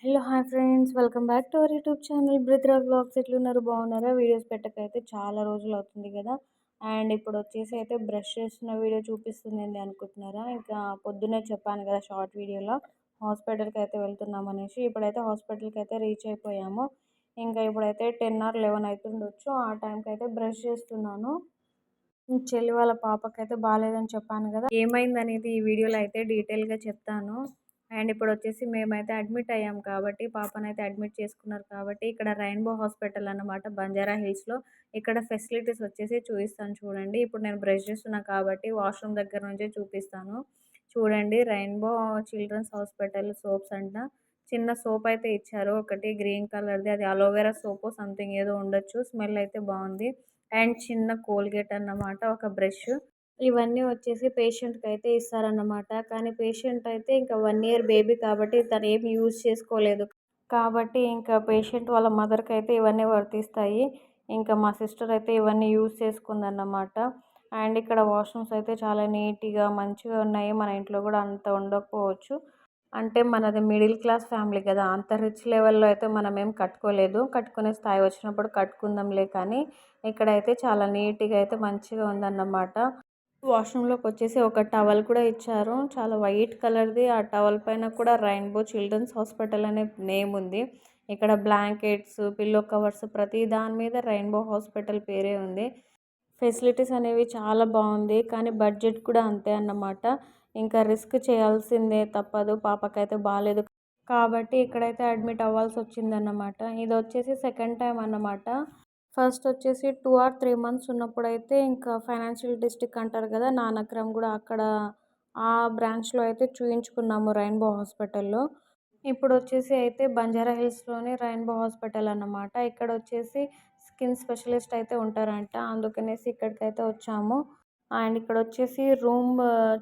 Hello hi friends, welcome back to our YouTube channel Brithra vlogs. ఎట్లున్నారు, బాగున్నారా? Videos పెట్టకైతే చాలా రోజులు అవుతుంది కదా. అండ్ ఇప్పుడు వచ్చేసి అయితే బ్రష్ చేస్తున్న వీడియో చూపిస్తుంది అనుకుంటున్నారా? ఇంకా పొద్దున్నే చెప్పాను కదా షార్ట్ వీడియోలో హాస్పిటల్కి అయితే వెళ్తున్నాం అనేసి. ఇప్పుడైతే హాస్పిటల్కి అయితే రీచ్ అయిపోయాము. ఇంకా ఇప్పుడైతే 10 or 11 అవుతుండొచ్చు. ఆ టైంకి అయితే బ్రష్ చేస్తున్నాను. చెల్లి వాళ్ళ పాపకైతే బాలేదని చెప్పాను కదా, ఏమైందనేది ఈ వీడియోలో అయితే డీటెయిల్గా చెప్తాను. అండ్ ఇప్పుడు వచ్చేసి మేమైతే అడ్మిట్ అయ్యాం కాబట్టి, పాపనైతే అడ్మిట్ చేసుకున్నారు కాబట్టి, ఇక్కడ రెయిన్బో హాస్పిటల్ అన్నమాట బంజారా హిల్స్లో. ఇక్కడ ఫెసిలిటీస్ వచ్చేసి చూపిస్తాను చూడండి. ఇప్పుడు నేను బ్రష్ చేస్తున్నా కాబట్టి వాష్రూమ్ దగ్గర నుంచే చూపిస్తాను చూడండి. రెయిన్బో చిల్డ్రన్స్ హాస్పిటల్ సోప్స్ అంట. చిన్న సోప్ అయితే ఇచ్చారు ఒకటి గ్రీన్ కలర్ది, అది అలోవెరా సోప్ సంథింగ్ ఏదో ఉండొచ్చు. స్మెల్ అయితే బాగుంది. అండ్ చిన్న కోల్గేట్ అన్నమాట, ఒక బ్రష్. ఇవన్నీ వచ్చేసి పేషెంట్కి అయితే ఇస్తారన్నమాట. కానీ పేషెంట్ అయితే ఇంకా 1 year బేబీ కాబట్టి తను ఏమి యూజ్ చేసుకోలేదు కాబట్టి, ఇంకా పేషెంట్ వాళ్ళ మదర్కి అయితే ఇవన్నీ వర్తిస్తాయి. ఇంకా మా సిస్టర్ అయితే ఇవన్నీ యూజ్ చేసుకుందన్నమాట. అండ్ ఇక్కడ వాష్రూమ్స్ అయితే చాలా నీట్గా మంచిగా ఉన్నాయి. మన ఇంట్లో కూడా అంత ఉండకపోవచ్చు. అంటే మనది మిడిల్ క్లాస్ ఫ్యామిలీ కదా, అంత రిచ్ లెవెల్‌లో అయితే మనమేం కట్టుకోలేదు. కట్టుకునే స్థాయి వచ్చినప్పుడు కట్టుకుందాంలే కానీ, ఇక్కడైతే చాలా నీట్‌గా అయితే మంచిగా ఉందన్నమాట. వాష్‌రూమ్‌లోకొచ్చేసి ఒక టవల్ కూడా ఇచ్చారు. చాలా వైట్ కలర్‌ది. ఆ టవల్ పైన కూడా రెయిన్బో చిల్డ్రన్స్ హాస్పిటల్ అనే నేమ్ ఉంది. ఇక్కడ బ్లాంకెట్స్, పిల్లో కవర్స్ ప్రతి దాని మీద రెయిన్బో హాస్పిటల్ పేరే ఉంది. ఫెసిలిటీస్ అనేవి చాలా బాగుంది. కానీ బడ్జెట్ కూడా అంతే అన్నమాట. ఇంకా రిస్క్ చేయాల్సిందే తప్పదు. పాపకైతే బాలేదు కాబట్టి ఇక్కడైతే అడ్మిట్ అవ్వాల్సి వచ్చిందన్నమాట. ఇది వచ్చేసి సెకండ్ టైం అన్నమాట. ఫస్ట్ వచ్చేసి 2 or 3 months ఉన్నప్పుడైతే ఇంకా ఫైనాన్షియల్ డిస్ట్రిక్ట్ అంటారు కదా, నానక్రమ్ కూడా అక్కడ ఆ బ్రాంచ్లో అయితే చూయించుకున్నాము రెయిన్బో హాస్పిటల్లో. ఇప్పుడు వచ్చేసి అయితే బంజారా హిల్స్లోని రెయిన్బో హాస్పిటల్ అన్నమాట. ఇక్కడ వచ్చేసి స్కిన్ స్పెషలిస్ట్ అయితే ఉంటారంట. అందుకనేసి ఇక్కడికైతే వచ్చాము. అండ్ ఇక్కడ వచ్చేసి రూమ్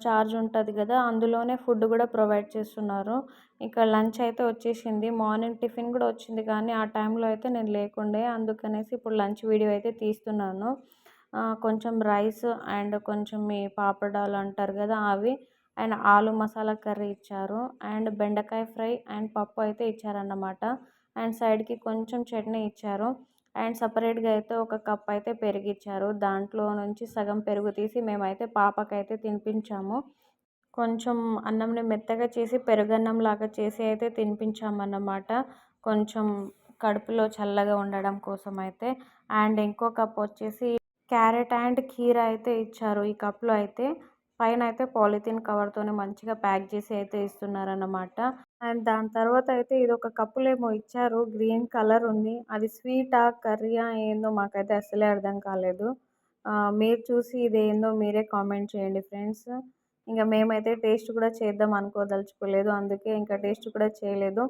చార్జ్ ఉంటుంది కదా, అందులోనే ఫుడ్ కూడా ప్రొవైడ్ చేస్తున్నారు. ఇక్కడ లంచ్ అయితే వచ్చేసింది. మార్నింగ్ టిఫిన్ కూడా వచ్చింది కానీ ఆ టైంలో అయితే నేను లేకుండే, అందుకనేసి ఇప్పుడు లంచ్ వీడియో అయితే తీస్తున్నాను. కొంచెం రైస్ అండ్ కొంచెం ఈ పాపడాలు అంటారు కదా అవి, అండ్ ఆలు మసాలా కర్రీ ఇచ్చారు. అండ్ బెండకాయ ఫ్రై అండ్ పప్పు అయితే ఇచ్చారన్నమాట. అండ్ సైడ్కి కొంచెం చట్నీ ఇచ్చారు. అండ్ సపరేట్గా అయితే ఒక కప్ అయితే పెరిగిచ్చారు. దాంట్లో నుంచి సగం పెరుగు తీసి మేమైతే పాపకైతే తినిపించాము. కొంచెం అన్నంని మెత్తగా చేసి పెరుగన్నం లాగా చేసి అయితే తినిపించామన్నమాట, కొంచెం కడుపులో చల్లగా ఉండడం కోసం అయితే. అండ్ ఇంకో కప్ వచ్చేసి క్యారెట్ అండ్ కీరా అయితే ఇచ్చారు ఈ కప్లో అయితే. పైన అయితే పాలిథిన్ కవర్తోనే మంచిగా ప్యాక్ చేసి అయితే ఇస్తున్నారన్నమాట. అండ్ దాని తర్వాత అయితే ఇది ఒక కప్పులో ఏమో ఇచ్చారు, గ్రీన్ కలర్ ఉంది. అది స్వీటా కర్రీయా ఏందో మాకైతే అస్సలే అర్థం కాలేదు. మీరు చూసి ఇదేందో మీరే కామెంట్ చేయండి ఫ్రెండ్స్. ఇంకా మేమైతే టేస్ట్ కూడా చేద్దాం అనుకోదలుచుకోలేదు, అందుకే ఇంకా టేస్ట్ కూడా చేయలేదు.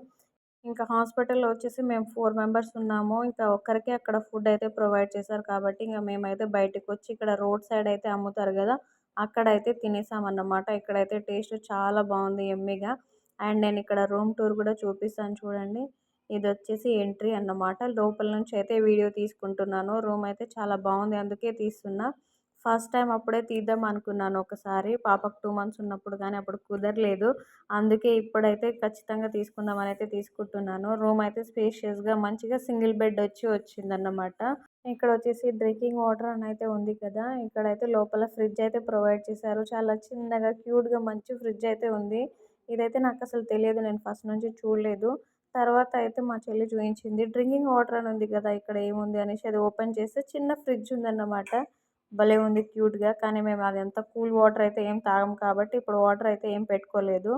ఇంకా హాస్పిటల్‌లో వచ్చేసి మేము 4 మెంబర్స్ ఉన్నాము. ఇంకా ఒక్కరికే అక్కడ ఫుడ్ అయితే ప్రొవైడ్ చేశారు కాబట్టి, ఇంక మేమైతే బయటకొచ్చి ఇక్కడ రోడ్ సైడ్ అయితే అమ్ముతారు కదా, అక్కడైతే తినేసామన్నమాట. ఇక్కడైతే టేస్ట్ చాలా బాగుంది యమ్మీగా. అండ్ నేను ఇక్కడ రూమ్ టూర్ కూడా చూపిస్తాను చూడండి. ఇదొచ్చేసి ఎంట్రీ అన్నమాట. లోపల నుంచి అయితే వీడియో తీసుకుంటున్నాను. రూమ్ అయితే చాలా బాగుంది, అందుకే తీస్తున్నా. ఫస్ట్ టైం అప్పుడే తీద్దాం అనుకున్నాను ఒకసారి, పాపకు 2 months ఉన్నప్పుడు, కానీ అప్పుడు కుదరలేదు. అందుకే ఇప్పుడైతే ఖచ్చితంగా తీసుకుందామని అయితే తీసుకుంటున్నాను. రూమ్ అయితే స్పేషియస్‌గా మంచిగా సింగిల్ బెడ్ వచ్చిందన్నమాట. ఇక్కడ వచ్చేసి డ్రింకింగ్ వాటర్ అని అయితే ఉంది కదా, ఇక్కడైతే లోపల ఫ్రిడ్జ్ అయితే ప్రొవైడ్ చేశారు. చాలా చిన్నగా క్యూట్‌గా మంచి ఫ్రిడ్జ్ అయితే ఉంది. ఇదైతే నాకు అసలు తెలియదు, నేను ఫస్ట్ నుంచి చూడలేదు. తర్వాత అయితే మా చెల్లి చూయించింది. డ్రింకింగ్ వాటర్ అని ఉంది కదా, ఇక్కడ ఏముంది అనేసి అది ఓపెన్ చేస్తే చిన్న ఫ్రిడ్జ్ ఉందన్నమాట. భలే ఉంది క్యూట్‌గా. కానీ మేము అదంతా కూల్ వాటర్ అయితే ఏం తాగము కాబట్టి ఇప్పుడు వాటర్ అయితే ఏం పెట్టుకోలేదు.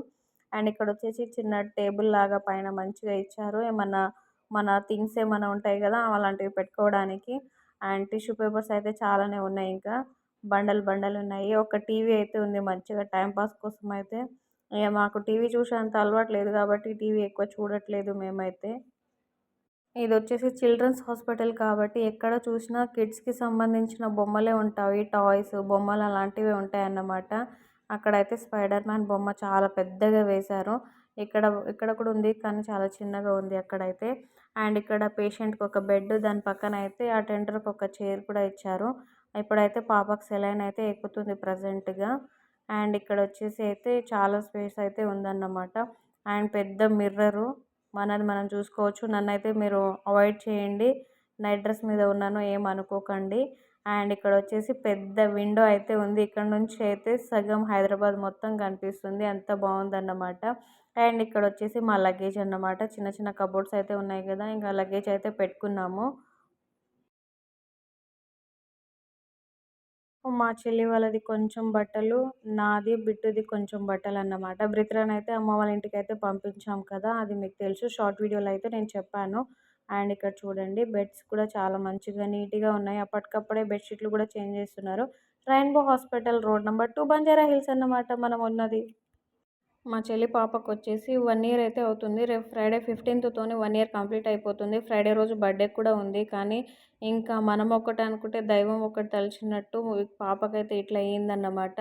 అండ్ ఇక్కడ వచ్చేసి చిన్న టేబుల్ లాగా పైన మంచిగా ఇచ్చారు. ఏమన్నా మన థింగ్స్ ఏమన్నా ఉంటాయి కదా అలాంటివి పెట్టుకోవడానికి. అండ్ టిష్యూ పేపర్స్ అయితే చాలానే ఉన్నాయి. ఇంకా బండలు బండలు ఉన్నాయి. ఒక టీవీ అయితే ఉంది మంచిగా టైం పాస్ కోసం అయితే. ఇక మాకు టీవీ చూసేంత అలవాటు లేదు కాబట్టి టీవీ ఎక్కువ చూడట్లేదు మేమైతే. ఇదొచ్చేసి చిల్డ్రన్స్ హాస్పిటల్ కాబట్టి ఎక్కడ చూసినా కిడ్స్‌కి సంబంధించిన బొమ్మలే ఉంటాయి. టాయ్స్, బొమ్మలు అలాంటివే ఉంటాయన్నమాట. అక్కడైతే స్పైడర్ మ్యాన్ బొమ్మ చాలా పెద్దగా వేశారు. ఇక్కడ ఇక్కడ కూడా ఉంది కానీ చాలా చిన్నగా ఉంది అక్కడైతే. అండ్ ఇక్కడ పేషెంట్‌కి ఒక బెడ్, దాని పక్కన అయితే అటెండర్‌కి ఒక చైర్ కూడా ఇచ్చారు. ఇప్పుడైతే పాపకి సెలైన్ అయితే ఎక్కుతుంది ప్రెజెంట్‌గా. అండ్ ఇక్కడ వచ్చేసి అయితే చాలా స్పేస్ అయితే ఉందన్నమాట. అండ్ పెద్ద మిర్రరు. మనది మనం చూసుకోవచ్చు. నన్నైతే మీరు అవాయిడ్ చేయండి. నైట్ డ్రెస్ మీద ఉన్నాను, ఏమనుకోకండి. అండ్ ఇక్కడ వచ్చేసి పెద్ద విండో అయితే ఉంది. ఇక్కడ నుంచి అయితే సగం హైదరాబాద్ మొత్తం కనిపిస్తుంది. అంత బాగుందన్నమాట. అండ్ ఇక్కడ వచ్చేసి మా లగేజ్ అన్నమాట. చిన్న చిన్న కబోర్డ్స్ అయితే ఉన్నాయి కదా, ఇంకా లగేజ్ అయితే పెట్టుకున్నాము. మా చెల్లి వాళ్ళది కొంచెం బట్టలు, నాది, బిట్టుది కొంచెం బట్టలన్నమాట. బ్రిత్రానైతే అమ్మ వాళ్ళ ఇంటికైతే పంపించాం కదా, అది మీకు తెలుసు. షార్ట్ వీడియోలో అయితే నేను చెప్పాను. అండ్ ఇక్కడ చూడండి, బెడ్స్ కూడా చాలా మంచిగా నీట్‌గా ఉన్నాయి. అప్పటికప్పుడే బెడ్‌షీట్లు కూడా చేంజ్ చేస్తున్నారు. Rainbow hospital road number 2 Banjara hills అన్నమాట మనం ఉన్నది. మా చెల్లి పాపకొచ్చేసి 1 ఇయర్ అయితే అవుతుంది. రేపు ఫ్రైడే 15థ్‌తోని 1 ఇయర్ కంప్లీట్ అయిపోతుంది. ఫ్రైడే రోజు బర్త్‌డే కూడా ఉంది. కానీ ఇంకా మనం ఒకటి అనుకుంటే దైవం ఒకటి తలిచినట్టు పాపకైతే ఇట్లా అయిందన్నమాట.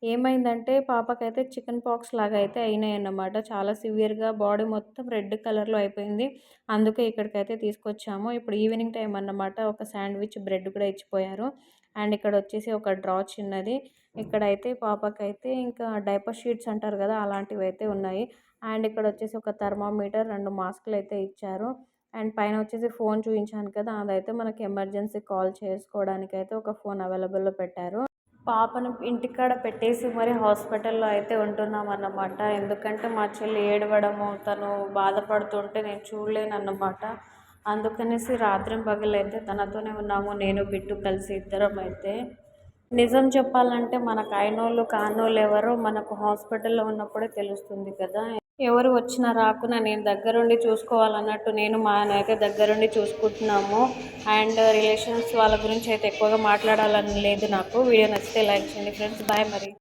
ఏమైందంటే పాపకైతే చికెన్ పాక్స్ లాగా అయితే అయినాయన్నమాట. చాలా సివియర్‌గా బాడీ మొత్తం రెడ్ కలర్‌లో అయిపోయింది. అందుకే ఇక్కడికైతే తీసుకొచ్చాము. ఇప్పుడు ఈవినింగ్ టైం అన్నమాట. ఒక శాండ్‌విచ్, బ్రెడ్ కూడా ఇచ్చిపోయారు. అండ్ ఇక్కడ వచ్చేసి ఒక డ్రా చిన్నది. ఇక్కడైతే పాపకైతే ఇంకా డైపర్ షీట్స్ అంటారు కదా, అలాంటివైతే ఉన్నాయి. అండ్ ఇక్కడ వచ్చేసి ఒక థర్మామీటర్, 2 మాస్కులు అయితే ఇచ్చారు. అండ్ పైన వచ్చేసి ఫోన్ చూయించాను కదా, అదైతే మనకి ఎమర్జెన్సీ కాల్ చేసుకోవడానికైతే ఒక ఫోన్ అవైలబుల్‌లో పెట్టారు. పాపను ఇంటికాడ పెట్టేసి మరి హాస్పిటల్‌లో అయితే ఉంటున్నామన్నమాట. ఎందుకంటే మా చెల్లి ఏడవడము, తను బాధపడుతుంటే నేను చూడలేనన్నమాట. అందుకనేసి రాత్రింబగళ్ళైతే తనతోనే ఉన్నాము. నేను, బిట్టు కలిసి ఇద్దరం అయితే. నిజం చెప్పాలంటే మనకు అయినోళ్ళు కానోళ్ళు ఎవరో మనకు హాస్పిటల్‌లో ఉన్నప్పుడే తెలుస్తుంది కదా. ఎవరు వచ్చినా రాకున్నా నేను దగ్గరుండి చూసుకోవాలన్నట్టు నేను మా ఆయన అయితే దగ్గరుండి చూసుకుంటున్నాము. అండ్ రిలేషన్స్ వాళ్ళ గురించి అయితే ఎక్కువగా మాట్లాడాలని లేదు నాకు. వీడియో నచ్చితే లైక్ చేయండి ఫ్రెండ్స్. బాయ్ మరి.